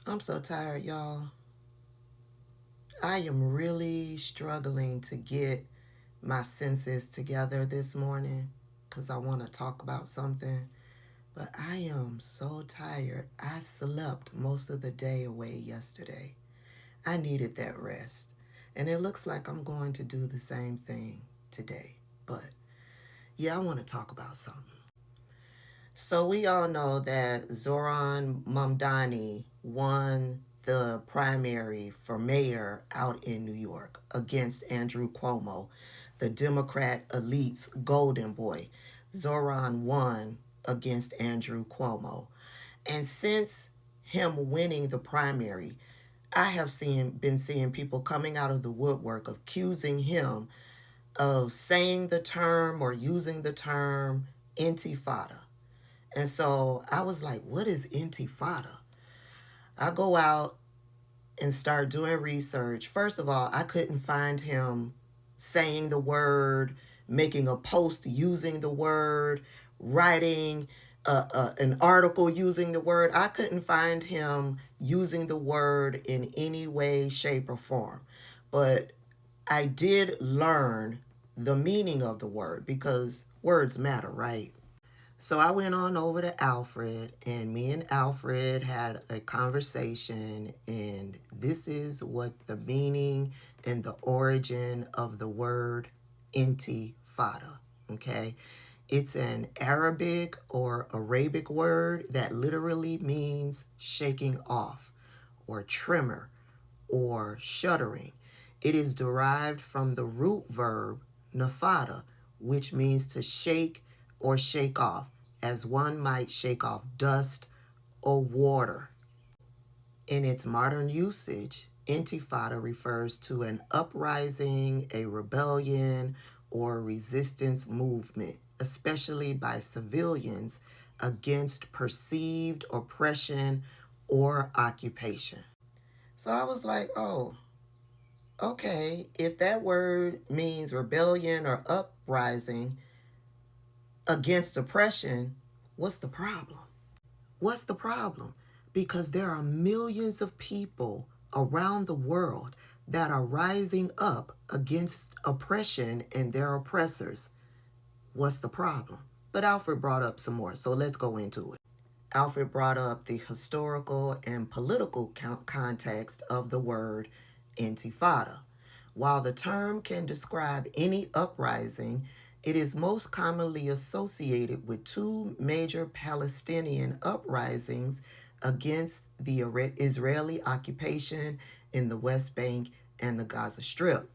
I'm so tired, y'all. I am really struggling to get my senses together this morning because I want to talk about something. But I am so tired. I slept most of the day away yesterday. I needed that rest. And it looks like I'm going to do the same thing today. But yeah, I want to talk about something. So we all know that Zohran Mamdani won the primary for mayor out in New York against Andrew Cuomo, the Democrat elite's golden boy. Zohran won against Andrew Cuomo. And since him winning the primary, I have been seeing people coming out of the woodwork accusing him of saying the term or using the term intifada. And so I was like, what is intifada? I go out and start doing research. First of all, I couldn't find him saying the word, making a post using the word, writing an article using the word. I couldn't find him using the word in any way, shape, or form. But I did learn the meaning of the word because words matter, right? So I went on over to Alfred, and me and Alfred had a conversation, and this is what the meaning and the origin of the word intifada, okay? It's an Arabic or Arabic word that literally means shaking off or tremor or shuddering. It is derived from the root verb nafada, which means to shake or shake off, as one might shake off dust or water. In its modern usage, intifada refers to an uprising, a rebellion, or resistance movement, especially by civilians against perceived oppression or occupation. So I was like, oh, okay, if that word means rebellion or uprising against oppression, what's the problem? What's the problem? Because there are millions of people around the world that are rising up against oppression and their oppressors. What's the problem? But Alfred brought up some more, so let's go into it. Alfred brought up the historical and political context of the word intifada. While the term can describe any uprising, it is most commonly associated with two major Palestinian uprisings against the Israeli occupation in the West Bank and the Gaza Strip.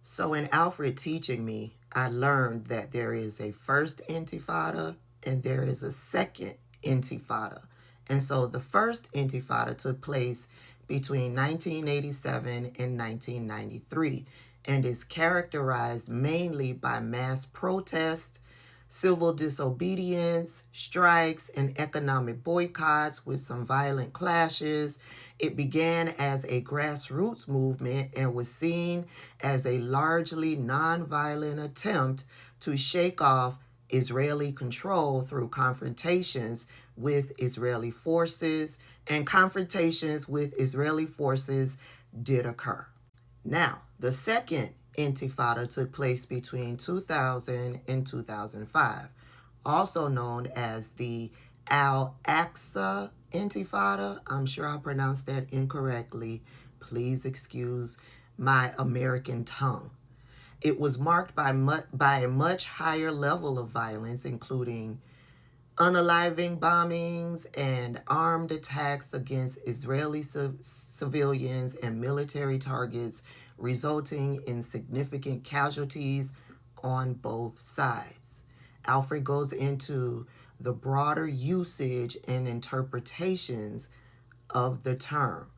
So, in Alfred teaching me, I learned that there is a first intifada and there is a second intifada. And so, the first intifada took place between 1987 and 1993 and is characterized mainly by mass protest, civil disobedience, strikes, and economic boycotts with some violent clashes. It began as a grassroots movement and was seen as a largely nonviolent attempt to shake off Israeli control through confrontations with Israeli forces, and confrontations with Israeli forces did occur. Now, the second intifada took place between 2000 and 2005, also known as the Al Aqsa Intifada. I'm sure I pronounced that incorrectly. Please excuse my American tongue. It was marked by a much higher level of violence, including unaliving bombings and armed attacks against Israeli civilians and military targets, resulting in significant casualties on both sides. Alfred goes into the broader usage and interpretations of the term.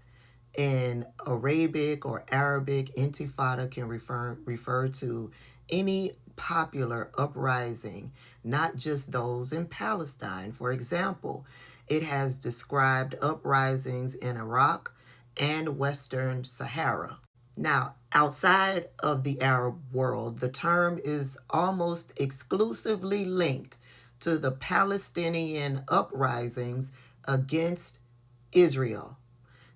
In Arabic or Arabic, intifada can refer to any popular uprising, not just those in Palestine. For example, it has described uprisings in Iraq and Western Sahara. Now, outside of the Arab world, the term is almost exclusively linked to the Palestinian uprisings against Israel.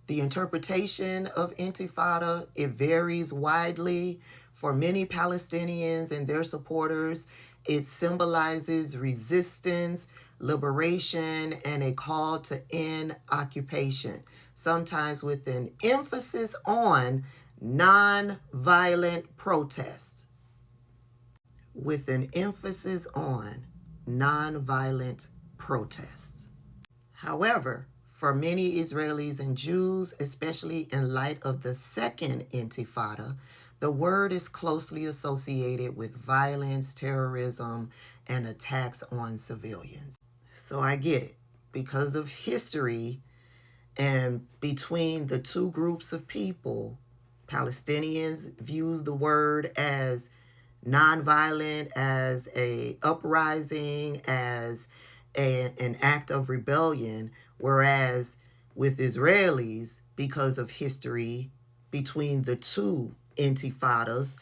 The interpretation of intifada, it varies widely. For many Palestinians and their supporters, it symbolizes resistance, liberation, and a call to end occupation, sometimes with an emphasis on nonviolent protest. With an emphasis on nonviolent protest. However, for many Israelis and Jews, especially in light of the second intifada, the word is closely associated with violence, terrorism, and attacks on civilians. So I get it. Because of history and between the two groups of people, Palestinians view the word as nonviolent, as a uprising, as an act of rebellion, whereas with Israelis, because of history between the two intifadas,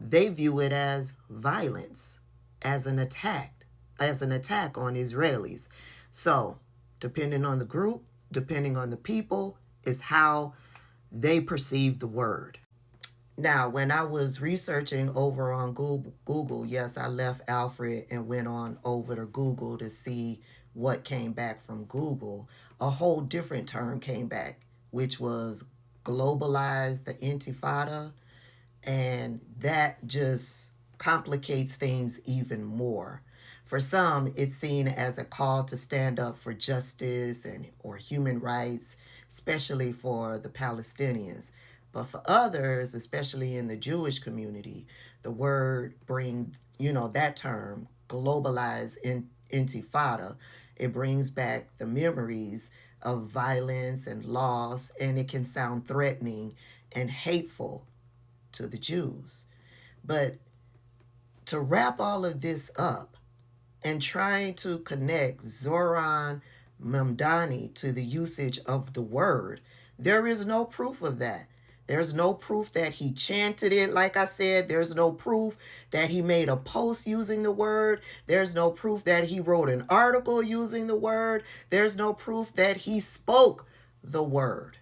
they view it as violence, as an attack on Israelis. So, depending on the group, depending on the people, is how they perceive the word. Now, when I was researching over on Google, yes, I left Alfred and went on over to Google to see what came back from Google. A whole different term came back, which was globalize the intifada, and that just complicates things even more. For some, it's seen as a call to stand up for justice or human rights, especially for the Palestinians. But for others, especially in the Jewish community, the word brings, that term, globalize intifada, it brings back the memories of violence and loss, and it can sound threatening and hateful to the Jews. But to wrap all of this up and trying to connect Zohran Mamdani to the usage of the word, there is no proof of that. There's no proof that he chanted it, like I said. There's no proof that he made a post using the word. There's no proof that he wrote an article using the word. There's no proof that he spoke the word.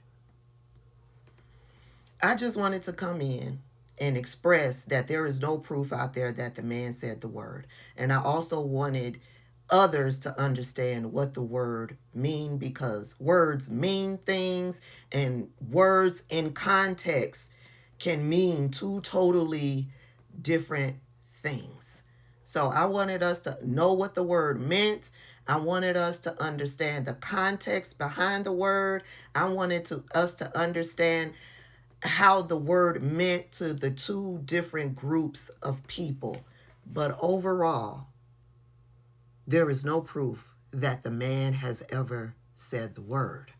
I just wanted to come in and express that there is no proof out there that the man said the word. And I also wanted others to understand what the word mean, because words mean things, and words in context can mean two totally different things. So I wanted us to know what the word meant. I wanted us to understand the context behind the word. I wanted us to understand how the word meant to the two different groups of people. But overall, there is no proof that the man has ever said the word,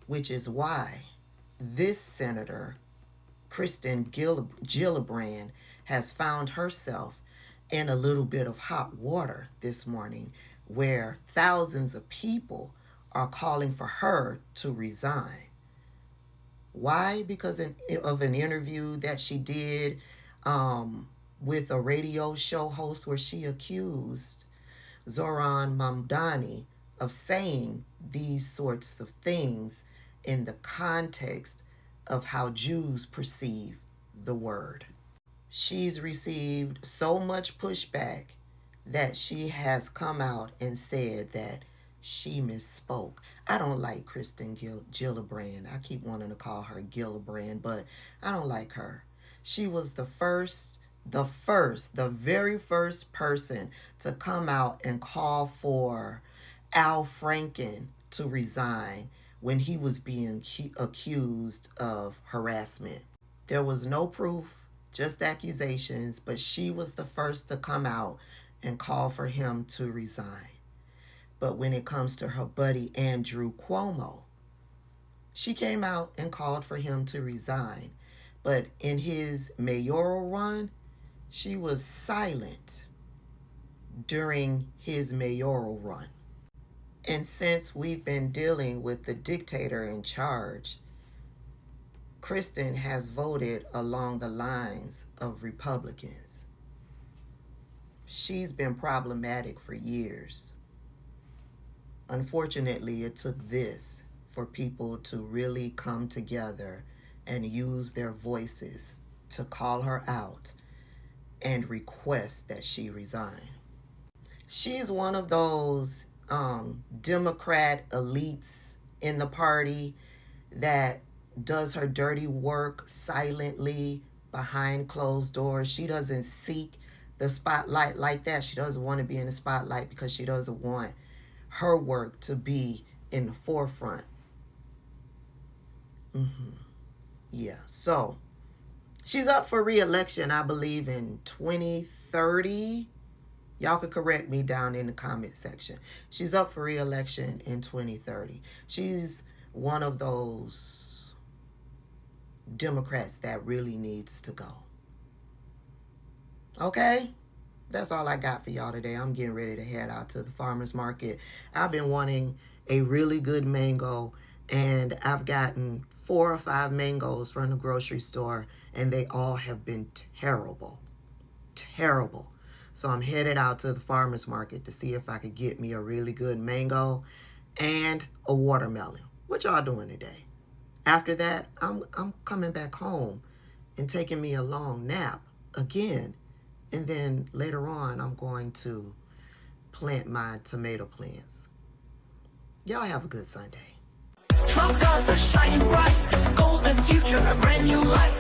which is why this senator, Kristen Gillibrand, has found herself in a little bit of hot water this morning, where thousands of people are calling for her to resign. Why? Because of an interview that she did with a radio show host, where she accused Zohran Mamdani of saying these sorts of things in the context of how Jews perceive the word. She's received so much pushback that she has come out and said that she misspoke. I don't like Kristen Gillibrand. I keep wanting to call her Gillibrand, but I don't like her. She was the very first person to come out and call for Al Franken to resign when he was being accused of harassment. There was no proof, just accusations, but she was the first to come out and call for him to resign. But when it comes to her buddy Andrew Cuomo, she came out and called for him to resign. But in his mayoral run, she was silent during his mayoral run. And since we've been dealing with the dictator in charge, Kristen has voted along the lines of Republicans. She's been problematic for years. Unfortunately, it took this for people to really come together and use their voices to call her out and request that she resign. She's one of those Democrat elites in the party that does her dirty work silently behind closed doors. She doesn't seek the spotlight like that. She doesn't want to be in the spotlight because she doesn't want her work to be in the forefront. Yeah, so she's up for re-election, I believe, in 2030. Y'all could correct me down in the comment section. She's up for re-election in 2030. She's one of those Democrats that really needs to go. Okay? That's all I got for y'all today. I'm getting ready to head out to the farmer's market. I've been wanting a really good mango, and I've gotten 4 or 5 mangoes from the grocery store, and they all have been terrible. Terrible. So I'm headed out to the farmer's market to see if I could get me a really good mango and a watermelon. What y'all doing today? After that, I'm coming back home and taking me a long nap again. And then later on, I'm going to plant my tomato plants. Y'all have a good Sunday. Trump cards are shining bright, golden future, a brand new light.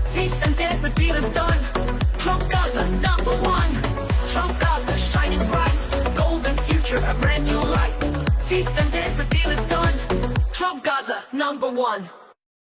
Feast and dance, the deal is done. Trump cards are number one. Trump cards are shining bright, golden future, a brand new light. Feast and dance, the deal is done. Trump cards are number one.